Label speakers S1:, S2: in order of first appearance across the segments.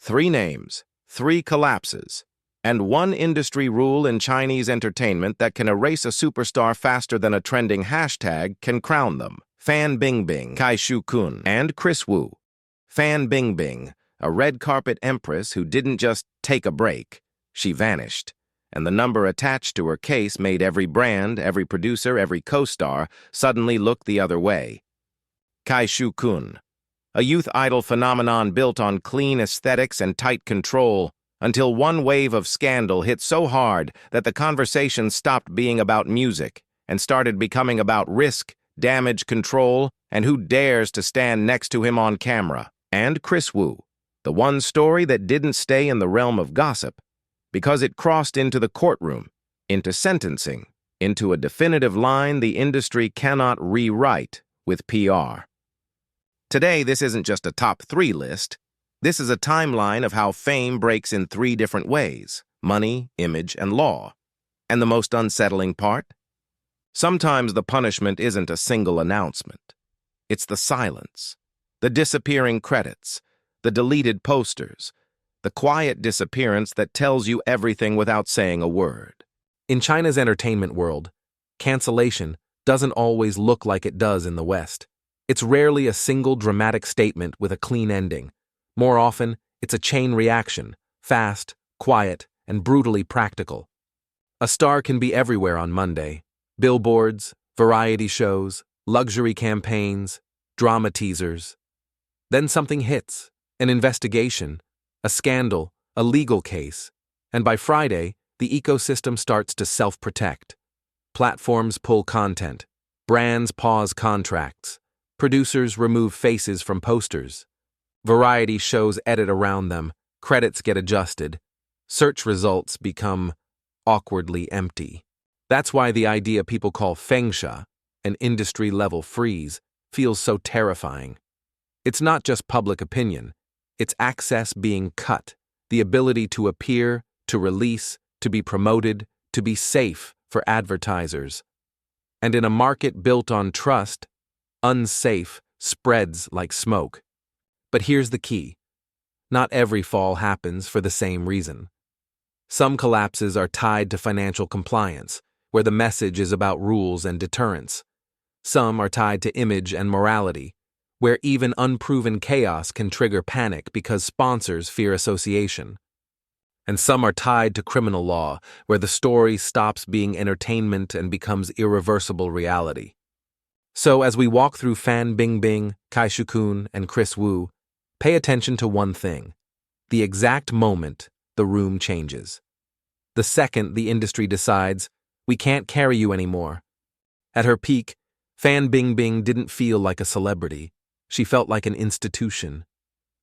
S1: 3 names, 3 collapses, and 1 industry rule in Chinese entertainment that can erase a superstar faster than a trending hashtag can crown them. Fan Bingbing, Kai Shu-kun, and Chris Wu. Fan Bingbing, a red carpet empress who didn't just take a break, she vanished, and the number attached to her case made every brand, every producer, every co-star suddenly look the other way. Kai Shu-kun, a youth idol phenomenon built on clean aesthetics and tight control, until one wave of scandal hit so hard that the conversation stopped being about music and started becoming about risk, damage control, and who dares to stand next to him on camera. And Chris Wu, the one story that didn't stay in the realm of gossip, because it crossed into the courtroom, into sentencing, into a definitive line the industry cannot rewrite with PR. Today, this isn't just a top 3 list. This is a timeline of how fame breaks in 3 different ways: money, image, and law. And the most unsettling part? Sometimes the punishment isn't a single announcement. It's the silence, the disappearing credits, the deleted posters, the quiet disappearance that tells you everything without saying a word.
S2: In China's entertainment world, cancellation doesn't always look like it does in the West. It's rarely a single dramatic statement with a clean ending. More often, it's a chain reaction, fast, quiet, and brutally practical. A star can be everywhere on Monday: billboards, variety shows, luxury campaigns, drama teasers. Then something hits, an investigation, a scandal, a legal case, and by Friday, the ecosystem starts to self-protect. Platforms pull content, brands pause contracts, producers remove faces from posters, variety shows edit around them, credits get adjusted, search results become awkwardly empty. That's why the idea people call fengsha, an industry-level freeze, feels so terrifying. It's not just public opinion. It's access being cut, the ability to appear, to release, to be promoted, to be safe for advertisers. And in a market built on trust, unsafe spreads like smoke. But here's the key. Not every fall happens for the same reason. Some collapses are tied to financial compliance, where the message is about rules and deterrence. Some are tied to image and morality, where even unproven chaos can trigger panic because sponsors fear association. And some are tied to criminal law, where the story stops being entertainment and becomes irreversible reality. So as we walk through Fan Bingbing, Kai Shu-kun, and Chris Wu, pay attention to one thing: the exact moment the room changes. The second the industry decides, we can't carry you anymore. At her peak, Fan Bingbing didn't feel like a celebrity. She felt like an institution.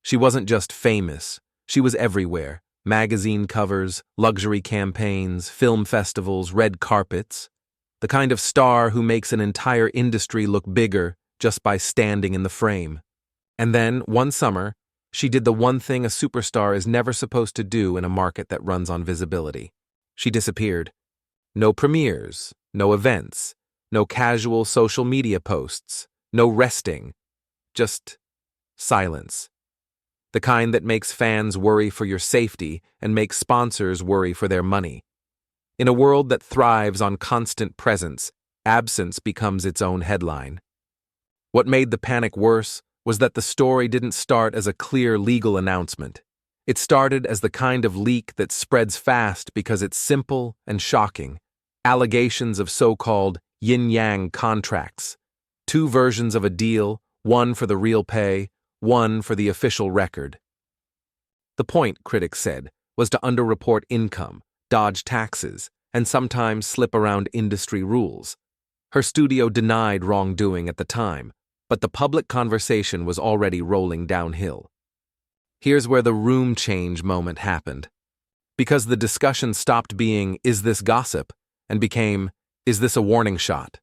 S2: She wasn't just famous, she was everywhere. Magazine covers, luxury campaigns, film festivals, red carpets. The kind of star who makes an entire industry look bigger just by standing in the frame. And then, one summer, she did the one thing a superstar is never supposed to do in a market that runs on visibility. She disappeared. No premieres, no events, no casual social media posts, no resting. Just silence. The kind that makes fans worry for your safety and makes sponsors worry for their money. In a world that thrives on constant presence, absence becomes its own headline. What made the panic worse was that the story didn't start as a clear legal announcement. It started as the kind of leak that spreads fast because it's simple and shocking. Allegations of so-called yin-yang contracts. 2 versions of a deal, one for the real pay, one for the official record. The point, critics said, was to underreport income, dodge taxes, and sometimes slip around industry rules. Her studio denied wrongdoing at the time, but the public conversation was already rolling downhill. Here's where the room change moment happened. Because the discussion stopped being, "Is this gossip?" and became, "Is this a warning shot?"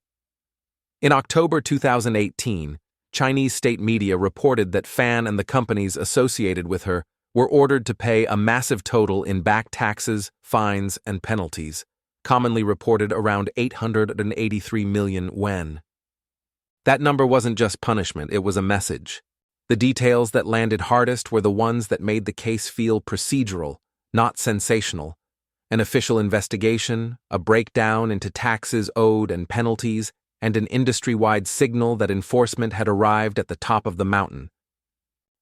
S2: In October 2018, Chinese state media reported that Fan and the companies associated with her were ordered to pay a massive total in back taxes, fines, and penalties, commonly reported around 883 million yuan. That number wasn't just punishment, it was a message. The details that landed hardest were the ones that made the case feel procedural, not sensational. An official investigation, a breakdown into taxes owed and penalties, and an industry-wide signal that enforcement had arrived at the top of the mountain.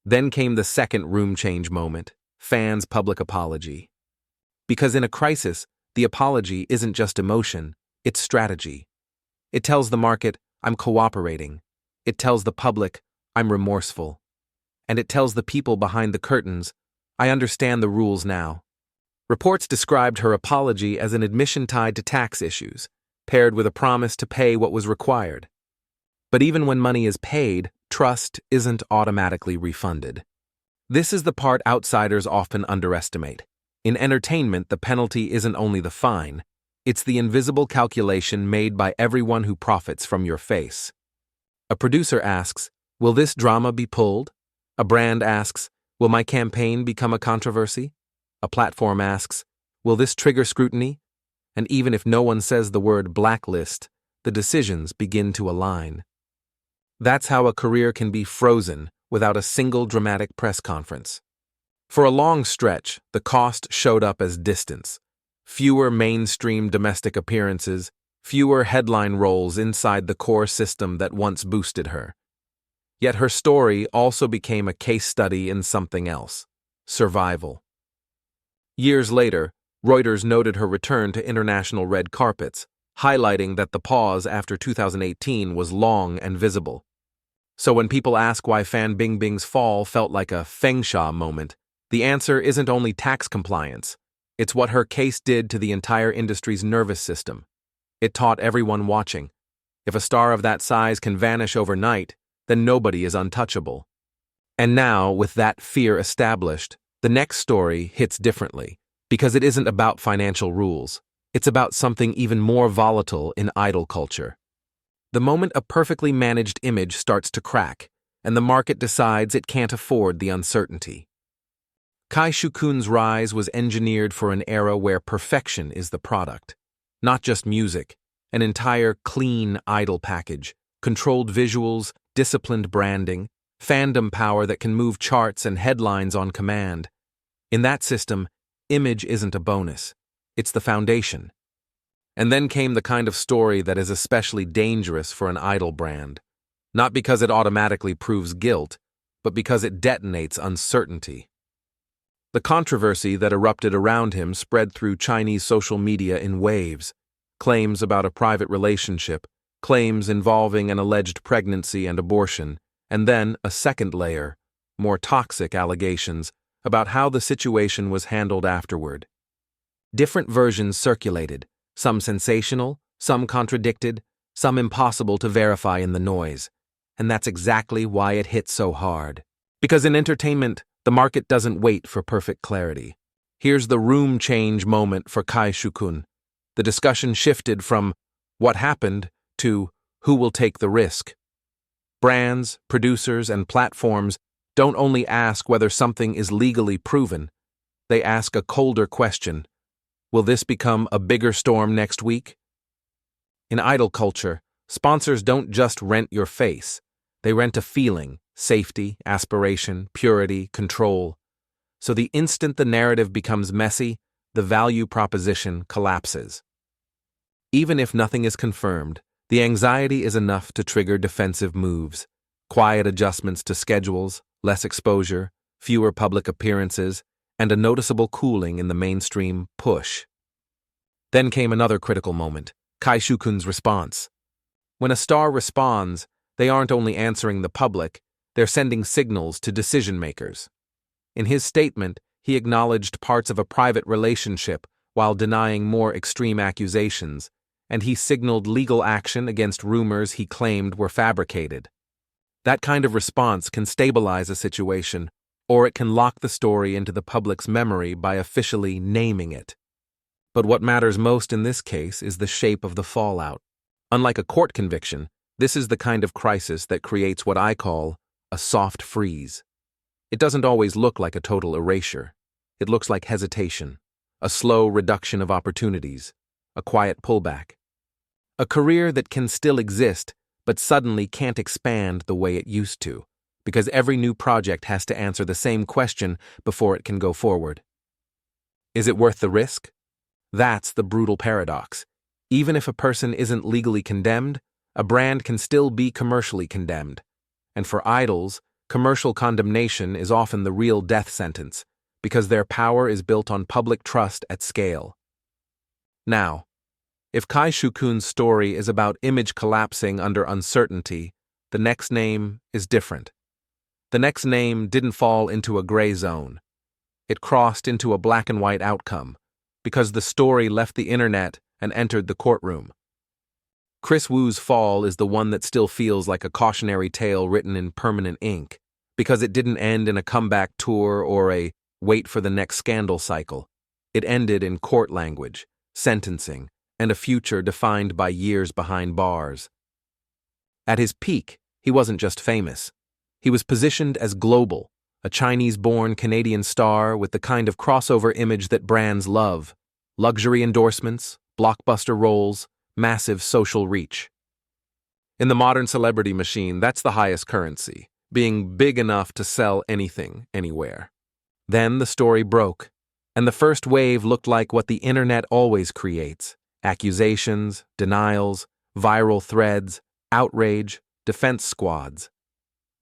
S2: Then came the second room change moment, fans' public apology. Because in a crisis, the apology isn't just emotion, it's strategy. It tells the market, I'm cooperating. It tells the public, I'm remorseful. And it tells the people behind the curtains, I understand the rules now. Reports described her apology as an admission tied to tax issues, paired with a promise to pay what was required. But even when money is paid, trust isn't automatically refunded. This is the part outsiders often underestimate. In entertainment, the penalty isn't only the fine, it's the invisible calculation made by everyone who profits from your face. A producer asks, will this drama be pulled? A brand asks, will my campaign become a controversy? A platform asks, will this trigger scrutiny? And even if no one says the word blacklist, the decisions begin to align. That's how a career can be frozen without a single dramatic press conference. For a long stretch, the cost showed up as distance. Fewer mainstream domestic appearances, fewer headline roles inside the core system that once boosted her. Yet her story also became a case study in something else: survival. Years later, Reuters noted her return to international red carpets, highlighting that the pause after 2018 was long and visible. So when people ask why Fan Bingbing's fall felt like a Feng Sha moment, the answer isn't only tax compliance. It's what her case did to the entire industry's nervous system. It taught everyone watching, if a star of that size can vanish overnight, then nobody is untouchable. And now, with that fear established, the next story hits differently, because it isn't about financial rules. It's about something even more volatile in idol culture. The moment a perfectly managed image starts to crack, and the market decides it can't afford the uncertainty. Kai Shu-kun's rise was engineered for an era where perfection is the product. Not just music, an entire clean idol package, controlled visuals, disciplined branding, fandom power that can move charts and headlines on command. In that system, image isn't a bonus, it's the foundation. And then came the kind of story that is especially dangerous for an idol brand. Not because it automatically proves guilt, but because it detonates uncertainty. The controversy that erupted around him spread through Chinese social media in waves. Claims about a private relationship, claims involving an alleged pregnancy and abortion, and then a second layer, more toxic allegations about how the situation was handled afterward. Different versions circulated, some sensational, some contradicted, some impossible to verify in the noise. And that's exactly why it hit so hard. Because in entertainment, the market doesn't wait for perfect clarity. Here's the room change moment for Kai Shu-kun. The discussion shifted from what happened to who will take the risk. Brands, producers, and platforms don't only ask whether something is legally proven, they ask a colder question. Will this become a bigger storm next week? In idol culture, sponsors don't just rent your face. They rent a feeling, safety, aspiration, purity, control. So the instant the narrative becomes messy, the value proposition collapses. Even if nothing is confirmed, the anxiety is enough to trigger defensive moves, quiet adjustments to schedules, less exposure, fewer public appearances, and a noticeable cooling in the mainstream push. Then came another critical moment, Kai Shu-kun's response. When a star responds, they aren't only answering the public, they're sending signals to decision-makers. In his statement, he acknowledged parts of a private relationship while denying more extreme accusations, and he signaled legal action against rumors he claimed were fabricated. That kind of response can stabilize a situation, or it can lock the story into the public's memory by officially naming it. But what matters most in this case is the shape of the fallout. Unlike a court conviction, this is the kind of crisis that creates what I call a soft freeze. It doesn't always look like a total erasure. It looks like hesitation, a slow reduction of opportunities, a quiet pullback. A career that can still exist, but suddenly can't expand the way it used to. because every new project has to answer the same question before it can go forward. Is it worth the risk? That's the brutal paradox. Even if a person isn't legally condemned, a brand can still be commercially condemned. And for idols, commercial condemnation is often the real death sentence, because their power is built on public trust at scale. Now, if Kai Shukun's story is about image collapsing under uncertainty, the next name is different. The next name didn't fall into a gray zone. It crossed into a black and white outcome, because the story left the internet and entered the courtroom. Chris Wu's fall is the one that still feels like a cautionary tale written in permanent ink, because it didn't end in a comeback tour or a wait for the next scandal cycle. It ended in court language, sentencing, and a future defined by years behind bars. At his peak, he wasn't just famous. He was positioned as global, a Chinese-born Canadian star with the kind of crossover image that brands love: luxury endorsements, blockbuster roles, massive social reach. In the modern celebrity machine, that's the highest currency, being big enough to sell anything, anywhere. Then the story broke, and the first wave looked like what the internet always creates: accusations, denials, viral threads, outrage, defense squads.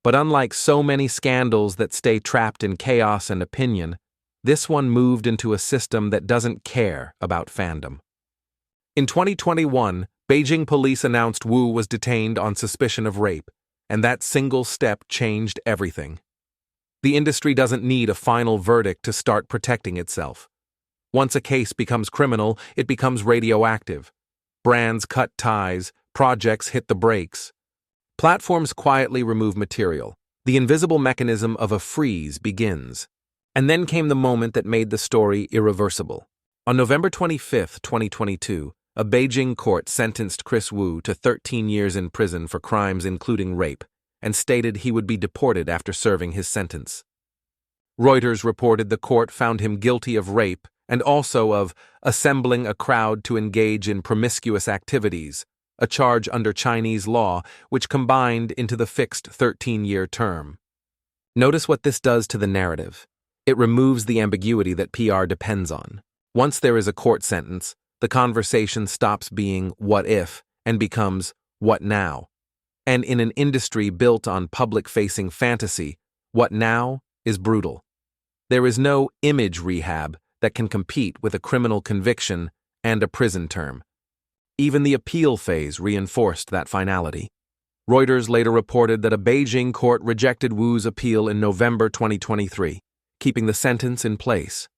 S2: But unlike so many scandals that stay trapped in chaos and opinion, this one moved into a system that doesn't care about fandom. In 2021, Beijing police announced Wu was detained on suspicion of rape, and that single step changed everything. The industry doesn't need a final verdict to start protecting itself. Once a case becomes criminal, it becomes radioactive. Brands cut ties, projects hit the brakes. Platforms quietly remove material. The invisible mechanism of a freeze begins. And then came the moment that made the story irreversible. On November 25, 2022, a Beijing court sentenced Chris Wu to 13 years in prison for crimes including rape, and stated he would be deported after serving his sentence. Reuters reported the court found him guilty of rape and also of assembling a crowd to engage in promiscuous activities, a charge under Chinese law which combined into the fixed 13-year term. Notice what this does to the narrative. It removes the ambiguity that PR depends on. Once there is a court sentence, the conversation stops being "what if" and becomes "what now?" And in an industry built on public-facing fantasy, what now is brutal. There is no image rehab that can compete with a criminal conviction and a prison term. Even the appeal phase reinforced that finality. Reuters later reported that a Beijing court rejected Wu's appeal in November 2023, keeping the sentence in place.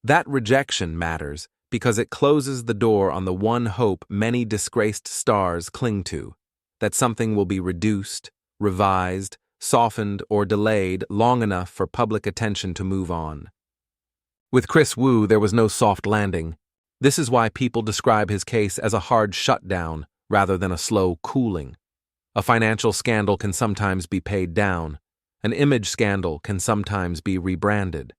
S2: That rejection matters because it closes the door on the one hope many disgraced stars cling to: that something will be reduced, revised, softened, or delayed long enough for public attention to move on. With Chris Wu, there was no soft landing. This is why people describe his case as a hard shutdown rather than a slow cooling. A financial scandal can sometimes be paid down. An image scandal can sometimes be rebranded.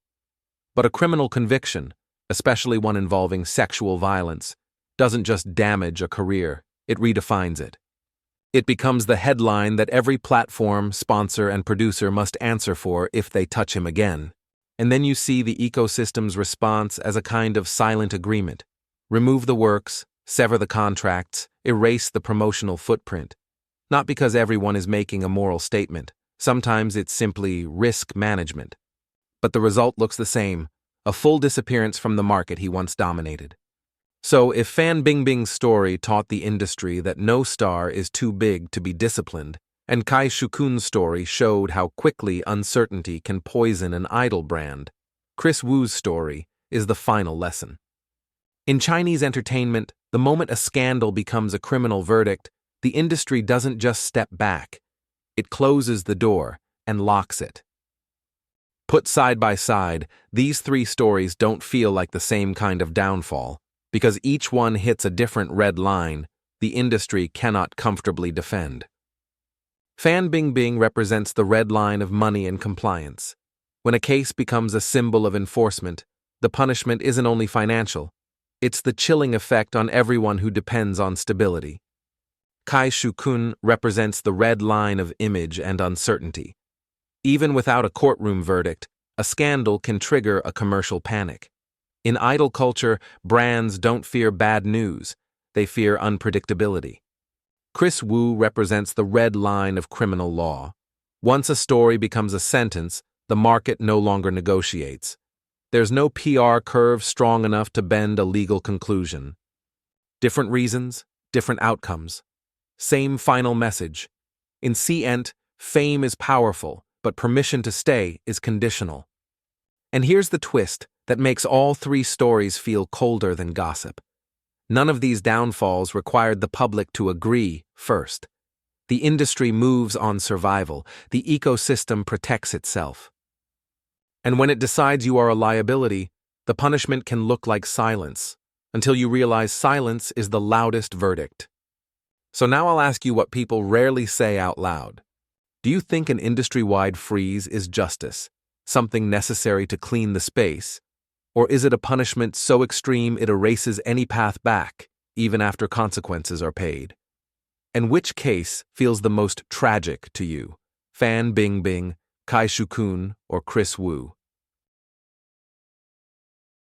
S2: But a criminal conviction, especially one involving sexual violence, doesn't just damage a career, it redefines it. It becomes the headline that every platform, sponsor, and producer must answer for if they touch him again. And then you see the ecosystem's response as a kind of silent agreement. Remove the works, sever the contracts, erase the promotional footprint. Not because everyone is making a moral statement. Sometimes it's simply risk management. But the result looks the same: a full disappearance from the market he once dominated. So if Fan Bingbing's story taught the industry that no star is too big to be disciplined, and Kai Shukun's story showed how quickly uncertainty can poison an idol brand, Chris Wu's story is the final lesson. In Chinese entertainment, the moment a scandal becomes a criminal verdict, the industry doesn't just step back. It closes the door and locks it. Put side by side, these three stories don't feel like the same kind of downfall, because each one hits a different red line the industry cannot comfortably defend. Fan Bingbing represents the red line of money and compliance. When a case becomes a symbol of enforcement, the punishment isn't only financial, it's the chilling effect on everyone who depends on stability. Kai Shukun represents the red line of image and uncertainty. Even without a courtroom verdict, a scandal can trigger a commercial panic. In idol culture, brands don't fear bad news, they fear unpredictability. Chris Wu represents the red line of criminal law. Once a story becomes a sentence, the market no longer negotiates. There's no PR curve strong enough to bend a legal conclusion. Different reasons, different outcomes. Same final message. In C-Ent, fame is powerful, but permission to stay is conditional. And here's the twist that makes all three stories feel colder than gossip. None of these downfalls required the public to agree first. The industry moves on survival. The ecosystem protects itself. And when it decides you are a liability, the punishment can look like silence, until you realize silence is the loudest verdict. So now I'll ask you what people rarely say out loud. Do you think an industry-wide freeze is justice, something necessary to clean the space? Or is it a punishment so extreme it erases any path back, even after consequences are paid? And which case feels the most tragic to you? Fan Bingbing, Kai Shukun, or Chris Wu?